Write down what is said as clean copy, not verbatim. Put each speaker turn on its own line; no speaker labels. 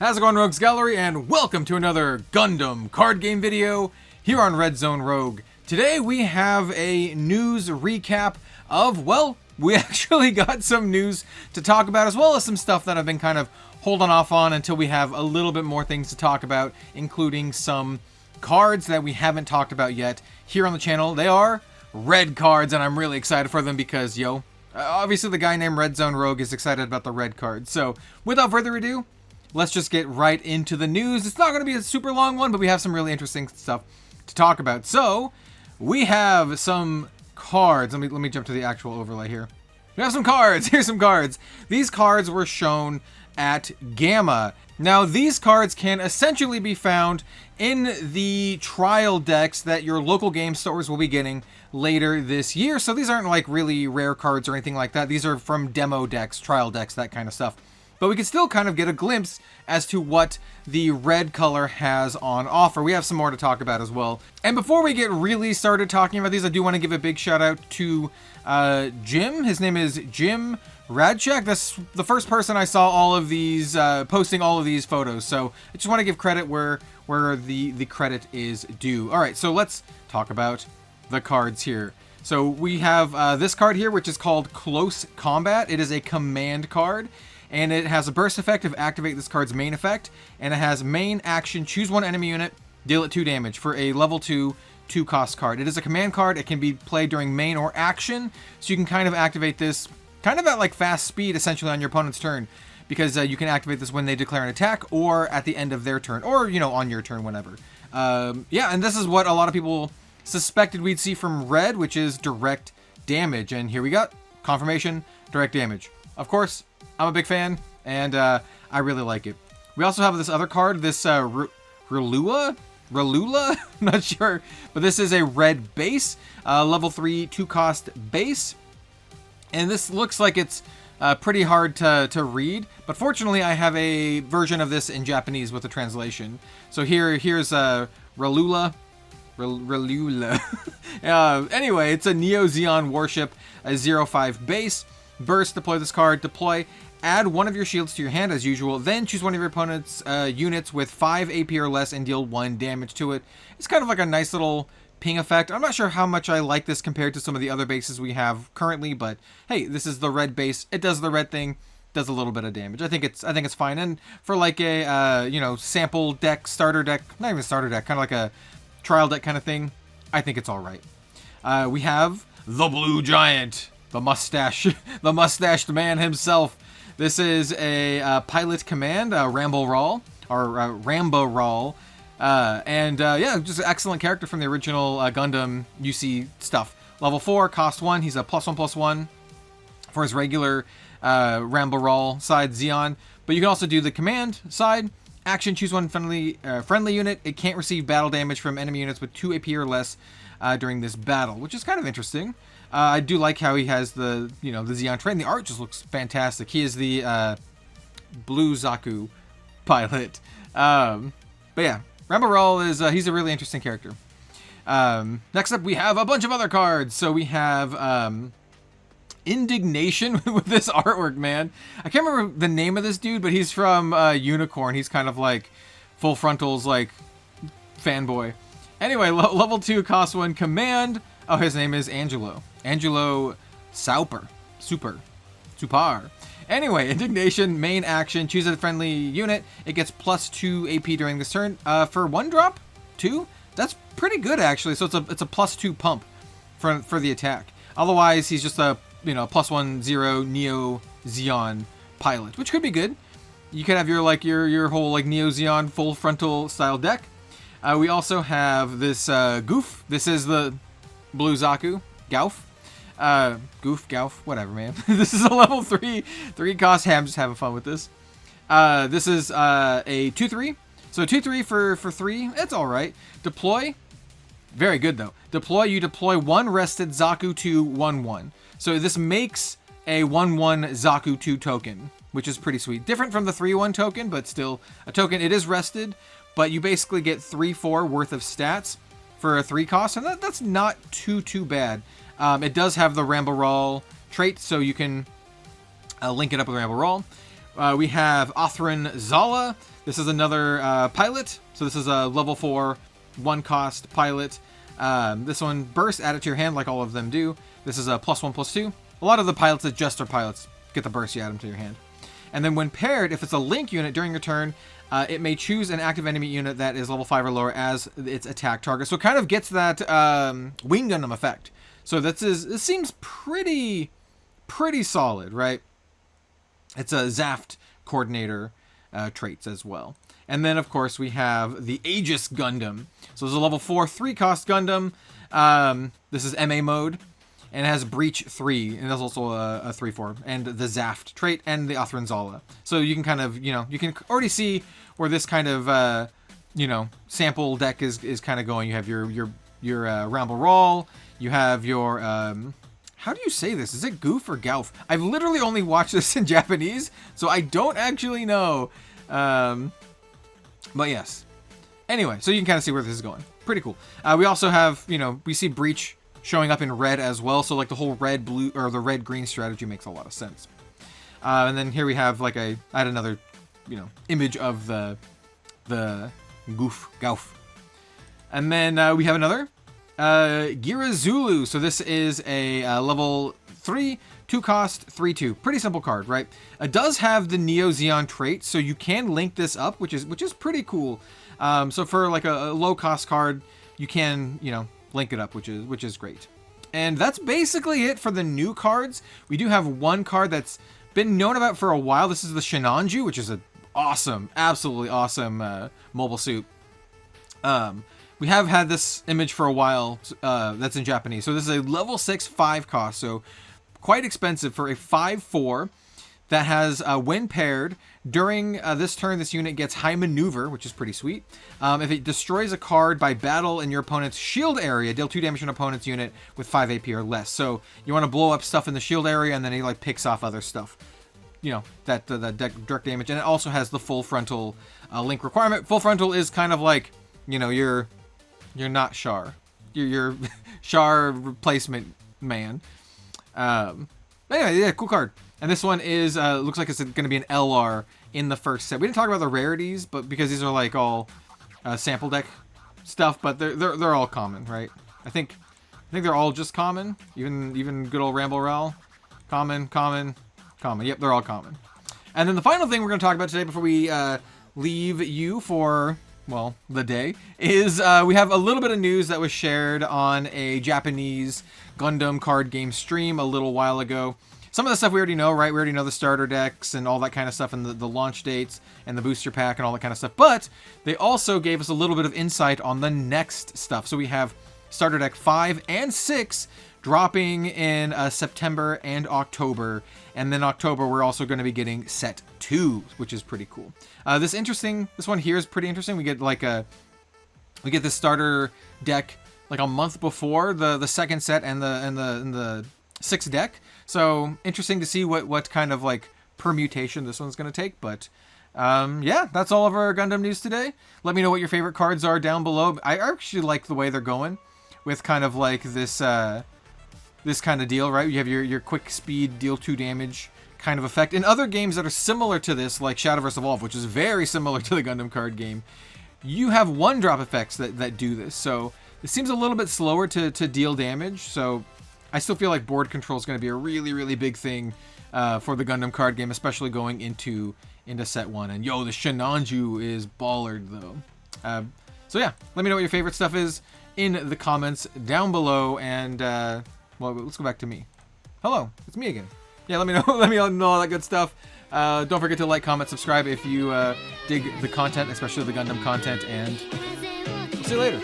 How's it going, Rogues Gallery, and welcome to another Gundam card game video here on Red Zone Rogue. Today we have a news recap of, well, we actually got some news to talk about, as well as some stuff that I've been kind of holding off on until we have a little bit more things to talk about, including some cards that we haven't talked about yet here on the channel. They are red cards, and I'm really excited for them because, obviously the guy named Red Zone Rogue is excited about the red cards. So, without further ado, let's just get right into the news. It's not going to be a super long one, but we have some really interesting stuff to talk about. So, we have some cards. Let me jump to the actual overlay here. We have some cards. Here's some cards. These cards were shown at Gamma. Now, these cards can essentially be found in the trial decks that your local game stores will be getting later this year. So these aren't like really rare cards or anything like that. These are from demo decks, trial decks, that kind of stuff. But we can still kind of get a glimpse as to what the red color has on offer. We have some more to talk about as well. And before we get really started talking about these, I do want to give a big shout out to Jim. His name is Jim Radchek. That's the first person I saw all of these, posting all of these photos. So I just want to give credit where the credit is due. All right, so let's talk about the cards here. So we have this card here, which is called Close Combat. It is a command card, and it has a burst effect of activate this card's main effect, and it has main action, choose one enemy unit, deal it 2 damage for a level 2 2-cost card. It is a command card. It can be played during main or action, so you can kind of activate this kind of at like fast speed essentially on your opponent's turn, because you can activate this when they declare an attack or at the end of their turn, or on your turn whenever. Yeah, and this is what a lot of people suspected we'd see from red, which is direct damage, and here we got confirmation, direct damage. Of course, I'm a big fan, and I really like it. We also have this other card, this Ralula? I'm not sure, but this is a red base, level 3 2-cost base, and this looks like it's pretty hard to read, but fortunately I have a version of this in Japanese with a translation. So here's Ralula. Anyway, it's a Neo Zeon warship, a 0-5 base. Burst, deploy this card. Deploy, add one of your shields to your hand as usual. Then choose one of your opponent's units with 5 AP or less and deal 1 damage to it. It's kind of like a nice little ping effect. I'm not sure how much I like this compared to some of the other bases we have currently, but hey, this is the red base. It does the red thing, does a little bit of damage. I think it's fine. And for like a sample deck, starter deck, not even starter deck, kind of like a trial deck kind of thing, I think it's all right. We have the Blue Giant, the mustached man himself. This is a pilot command, Rambo Rawl, and just an excellent character from the original Gundam UC stuff. Level 4, cost 1. He's a +1/+1 for his regular Rambo Rawl side Zeon. But you can also do the command side. Action, choose one friendly unit. It can't receive battle damage from enemy units with 2 AP or less during this battle, which is kind of interesting. I do like how he has the Zeon train. The art just looks fantastic. He is the Blue Zaku pilot. But yeah, Rambo Rawl is he's a really interesting character. Next up, we have a bunch of other cards. So we have Indignation with this artwork, man. I can't remember the name of this dude, but he's from Unicorn. He's kind of like Full Frontal's like fanboy. Anyway, level 2, cost 1, command. Oh, his name is Angelo Super. Anyway, Indignation, main action, choose a friendly unit. It gets +2 AP during this turn. For 1 drop, 2. That's pretty good actually. So it's a +2 pump for the attack. Otherwise, he's just a +1/0 Neo Zeon pilot, which could be good. You could have your whole like Neo Zeon full frontal style deck. We also have this Goof. This is the Blue Zaku Gauf. Gauf, whatever, man. This is a level 3 cost. Hey, I'm just having fun with this. This is a 2/3. So 2/3 for 3. It's all right. Deploy. Very good though. You deploy 1 rested Zaku 2 1/1. So this makes a 1/1 Zaku 2 token, which is pretty sweet. Different from the 3/1 token, but still a token. It is rested, but you basically get 3/4 worth of stats for a 3 cost, and that's not too bad. It does have the Rambo Rawl trait, so you can link it up with Rambo Rawl. We have Othrin Zala. This is another pilot. So this is a level 4, 1 cost pilot. This one bursts, add it to your hand like all of them do. This is a +1/+2. A lot of the pilots that just are pilots get the burst, you add them to your hand. And then when paired, if it's a link unit during your turn, it may choose an active enemy unit that is level 5 or lower as its attack target. So it kind of gets that Wing Gundam effect. So this seems pretty solid, right? It's a Zaft coordinator traits as well. And then, of course, we have the Aegis Gundam. So this is a level 4, 3-cost Gundam. This is MA mode. And it has Breach 3. And there's also a 3/4. And the Zaft trait and the Othrin Zala. So you can kind of, you can already see where this kind of, sample deck is kind of going. You have your Ramble Rawl. You have your, how do you say this? Is it Goof or Gauf? I've literally only watched this in Japanese, so I don't actually know. But yes. Anyway, so you can kind of see where this is going. Pretty cool. We also have, we see Breach showing up in red as well. So like the whole red-blue or the red-green strategy makes a lot of sense. And then here we have like I had another, image of the Gauf. And then we have another Gira Zulu. So this is a level 3, 2-cost, 3/2. Pretty simple card, right? It does have the Neo Zeon trait, so you can link this up, which is pretty cool. So for like a low-cost card, you can link it up, which is great. And that's basically it for the new cards. We do have one card that's been known about for a while. This is the Sinanju, which is an awesome, absolutely awesome mobile suit. We have had this image for a while that's in Japanese. So this is a level 6, 5-cost, so quite expensive for a 5/4 that has when paired. During this turn, this unit gets high maneuver, which is pretty sweet. If it destroys a card by battle in your opponent's shield area, deal 2 damage to an opponent's unit with 5 AP or less. So you want to blow up stuff in the shield area, and then it picks off other stuff. That direct damage. And it also has the full frontal link requirement. Full frontal is kind of like, you're not Char. You're Char replacement man. Anyway, yeah, cool card. And this one is looks like it's going to be an LR in the first set. We didn't talk about the rarities, but because these are like all sample deck stuff, but they're all common, right? I think they're all just common. Even good old Ramble Rawl, common. Yep, they're all common. And then the final thing we're going to talk about today before we leave you for the day is we have a little bit of news that was shared on a Japanese Gundam card game stream a little while ago. Some of the stuff we already know, right? We already know the starter decks and all that kind of stuff, and the launch dates and the booster pack and all that kind of stuff. But they also gave us a little bit of insight on the next stuff. So we have starter deck 5 and 6 dropping in September and October. And then October, we're also going to be getting set 2, which is pretty cool. This one here is pretty interesting. We get we get this starter deck like a month before the second set and the 6th deck. So interesting to see what kind of like permutation this one's going to take. But yeah, that's all of our Gundam news today. Let me know what your favorite cards are down below. I actually like the way they're going with kind of like this this kind of deal, right? You have your quick speed, deal 2 damage kind of effect. In other games that are similar to this, like Shadowverse Evolve, which is very similar to the Gundam card game, you have 1-drop effects that do this. So it seems a little bit slower to deal damage. So I still feel like board control is going to be a really, really big thing for the Gundam card game, especially going into set 1. And yo, the Sinanju is baller though. So yeah, let me know what your favorite stuff is in the comments down below. And let's go back to me. Hello, it's me again. Yeah, let me know. Let me know all that good stuff. Don't forget to like, comment, subscribe if you dig the content, especially the Gundam content. And we'll see you later.